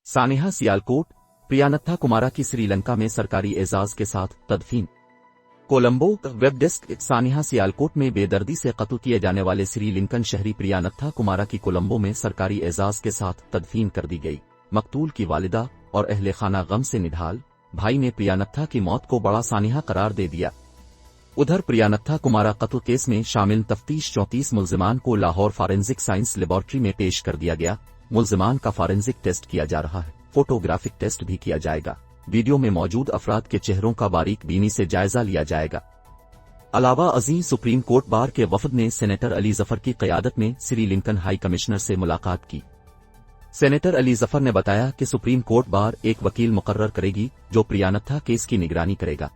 सानेहा सियालकोट, प्रियानथा कुमारा की श्रीलंका में सरकारी एजाज के साथ तदफीन। Colombo web desk. सानेहा सियालकोट में बेदर्दी से कत्ल किए जाने वाले श्रीलंकन शहरी प्रियानथा कुमारा की कोलंबो में सरकारी एजाज के साथ तदफीन कर दी गई। मकतूल की वालिदा और अहले खाना गम से निढाल। भाई ने प्रियानथा की मौत को बड़ा सानेहा करार दे दिया। उधर प्रियानथा कुमारा कत्ल केस में शामिल तफ्तीश 34 मुल्जिमान को लाहौर फॉरेंसिक साइंस लेबोरेटरी में पेश कर दिया गया। मुल्जिमान का फॉरेंसिक टेस्ट किया जा रहा है, फोटोग्राफिक टेस्ट भी किया जाएगा। वीडियो में मौजूद अफराद के चेहरों का बारीक बीनी से जायजा लिया जाएगा। अलावा अजीम सुप्रीम कोर्ट बार के वफद ने सेनेटर अली जफर की क़यादत में श्रीलंकन हाई कमिश्नर से मुलाकात की। सेनेटर अली जफर ने बताया कि सुप्रीम कोर्ट बार एक वकील मुकर्रर करेगी जो प्रियानथा केस की निगरानी करेगा।